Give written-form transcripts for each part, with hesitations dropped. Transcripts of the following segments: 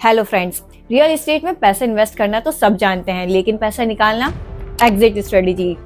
Hello friends, real estate में पैसा invest करना तो सब जानते हैं, लेकिन पैसा निकालना एग्जिट स्ट्रेटेजी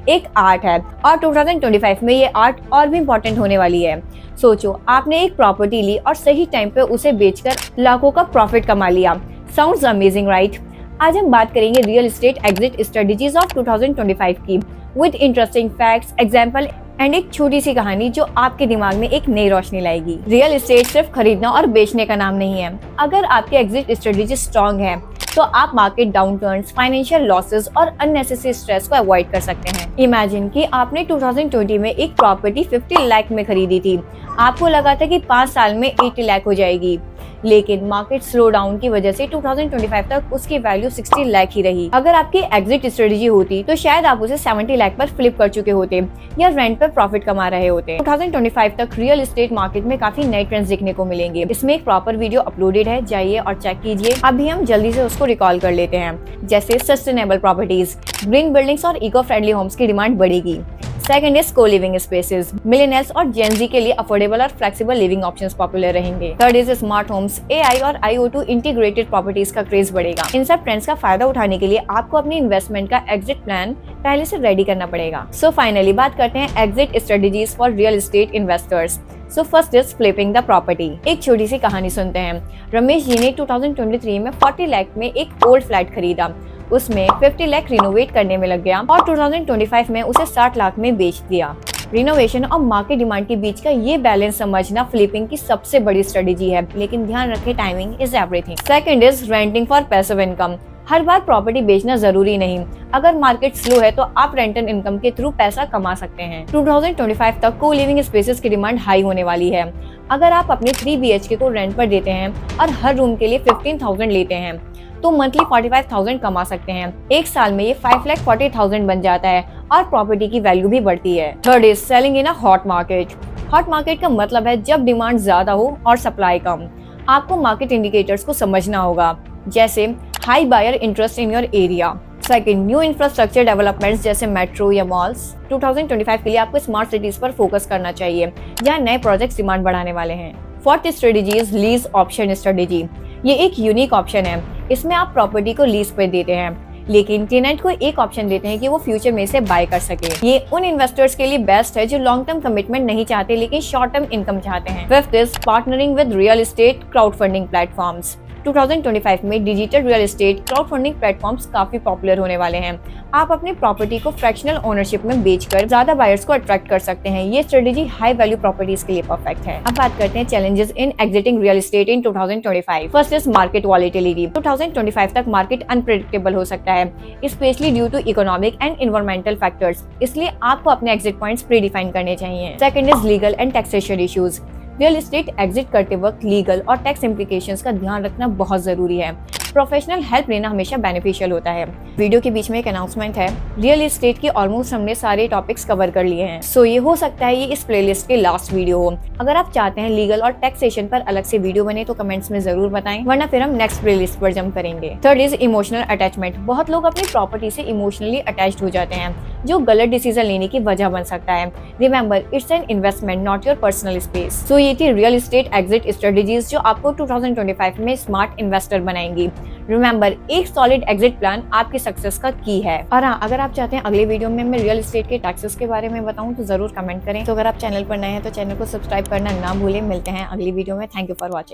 एक आर्ट है और 2025 में ये आर्ट और भी इम्पोर्टेंट होने वाली है। सोचो, आपने एक प्रॉपर्टी ली और सही टाइम पे उसे बेचकर लाखों का प्रॉफिट कमा लिया। Sounds amazing, right? आज हम बात करेंगे real estate exit strategies of 2025 की, with interesting facts, example and एक छोटी सी कहानी जो आपके दिमाग में एक नई रोशनी लाएगी। रियल एस्टेट सिर्फ खरीदना और बेचने का नाम नहीं है। अगर आपकी एग्जिट स्ट्रेटेजी स्ट्रॉन्ग है तो आप मार्केट डाउनटर्न्स, फाइनेंशियल लॉसेस और अननेसेसरी स्ट्रेस को अवॉइड कर सकते हैं। इमेजिन कि आपने 2020 में एक प्रॉपर्टी 50 लाख में खरीदी थी। आपको लगा था कि 5 साल में 80 लाख हो जाएगी, लेकिन मार्केट स्लो डाउन की वजह से 2025 तक उसकी वैल्यू 60 लाख ही रही। अगर आपकी एग्जिट स्ट्रेटेजी होती तो शायद आप उसे 70 लाख पर फ्लिप कर चुके होते या रेंट पर प्रॉफिट कमा रहे होते। 2025 तक रियल एस्टेट मार्केट में काफी नए ट्रेंड्स देखने को मिलेंगे। इसमें एक प्रॉपर वीडियो अपलोडेड है, जाइए और चेक कीजिए। अभी हम जल्दी से उसको रिकॉल कर लेते हैं। जैसे सस्टेनेबल प्रॉपर्टीज, ग्रीन बिल्डिंग्स और इको फ्रेंडली होम्स की डिमांड बढ़ेगी। सेकंड इज को लिविंग स्पेसेस, मिलेनियल्स और जेनजी के लिए अफोर्डेबल और फ्लेक्सिबल लिविंग ऑप्शंस पॉपुलर रहेंगे। Third is smart homes, AI और IoT इंटीग्रेटेड प्रॉपर्टीज का क्रेज बढ़ेगा। इन सब ट्रेंड्स का फायदा उठाने के लिए आपको अपनी इन्वेस्टमेंट का एग्जिट प्लान पहले से रेडी करना पड़ेगा। सो फाइनली बात करते हैं exit strategies for real estate investors. So first is flipping the property. एक छोटी सी कहानी सुनते हैं। रमेश जी ने 2023 में 40 लाख में एक ओल्ड फ्लैट खरीदा। उसमें 50 लाख रिनोवेट करने में लग गया और 2025 में उसे 60 लाख में बेच दिया। रिनोवेशन और मार्केट डिमांड के बीच का ये बैलेंस समझना फ्लिपिंग की सबसे बड़ी स्ट्रेटेजी है, लेकिन ध्यान रखें, timing is everything. Second is renting for passive income. Her bar property बेचना जरूरी नहीं। अगर मार्केट स्लो है तो आप रेंटल इनकम के थ्रू पैसा कमा सकते हैं। 2025 तक को लिविंग स्पेसेस की डिमांड हाई होने वाली है। अगर आप अपने 3 BHK को रेंट पर देते हैं और हर रूम के लिए 15,000 लेते हैं तो मंथली 45,000 कमा सकते हैं। एक साल में ये 5,40,000 बन जाता है और प्रॉपर्टी की वैल्यू भी बढ़ती है। Third is selling in a hot market. Hot market का मतलब है जब डिमांड ज्यादा हो और सप्लाई कम। आपको मार्केट इंडिकेटर्स को समझना होगा, जैसे high buyer interest in your area. Second, new infrastructure developments जैसे मेट्रो या मॉल्स। 2025 के लिए आपको स्मार्ट सिटीज पर फोकस करना चाहिए, जहाँ नए प्रोजेक्ट्स डिमांड बढ़ाने वाले हैं। Fourth strategy is lease option strategy. ये एक यूनिक ऑप्शन है। इसमें आप प्रॉपर्टी को लीज पे देते हैं, लेकिन टेनेंट को एक ऑप्शन देते हैं कि वो फ्यूचर में इसे बाय कर सके। ये उन इन्वेस्टर्स के लिए बेस्ट है जो लॉन्ग टर्म कमिटमेंट नहीं चाहते लेकिन शॉर्ट टर्म इनकम चाहते हैं। Fifth is partnering with real estate crowd funding platforms. 2025 में digital real estate crowd funding platforms काफी पॉपुलर होने वाले हैं। आप अपनी प्रॉपर्टी को फ्रैक्शनल ओनरशिप में बेचकर ज्यादा बायर्स को अट्रैक्ट कर सकते हैं। ये स्ट्रेटेजी हाई वैल्यू प्रॉपर्टीज के लिए परफेक्ट है। अब बात करते हैं challenges in exiting real estate in 2025। First is market volatility. 2025 तक मार्केट अनप्रेडिक्टेबल हो सकता है, specially due to economic and environmental factors. इसलिए आपको अपने एग्जिट पॉइंट्स प्रीडिफाइन करने चाहिए। Second is legal and taxation issues. Real estate exit करते वक्त लीगल और टैक्स इम्प्लीकेशंस का ध्यान रखना बहुत जरूरी है। प्रोफेशनल हेल्प लेना हमेशा बेनिफिशियल होता है। वीडियो के बीच में एक अनाउंसमेंट है। रियल एस्टेट के ऑलमोस्ट हमने सारे टॉपिक्स कवर कर लिए हैं, सो ये हो सकता है ये इस प्लेलिस्ट के लास्ट वीडियो हो। अगर आप चाहते हैं लीगल और टैक्सेशन पर अलग से वीडियो बने तो कमेंट्स में जरूर बताएं, वरना फिर हम नेक्स्ट प्लेलिस्ट पर जंप करेंगे। Third is emotional attachment. बहुत लोग अपनी प्रॉपर्टी से इमोशनली अटैच्ड हो जाते हैं, जो गलत डिसीजन लेने की वजह बन सकता है। Remember, it's an investment, not your personal space. So ये थी रियल एस्टेट एग्जिट स्ट्रेटेजीज जो आपको 2025 में स्मार्ट इन्वेस्टर बनाएंगी। रिमेंबर, एक सॉलिड एग्जिट प्लान आपकी सक्सेस का की है। और हाँ, अगर आप चाहते हैं अगले वीडियो में मैं रियल एस्टेट के टैक्सेस के बारे में बताऊं तो जरूर कमेंट करें। तो अगर आप चैनल पर नए हैं तो चैनल को सब्सक्राइब करना ना भूलें। मिलते हैं अगली वीडियो में। Thank you for watching.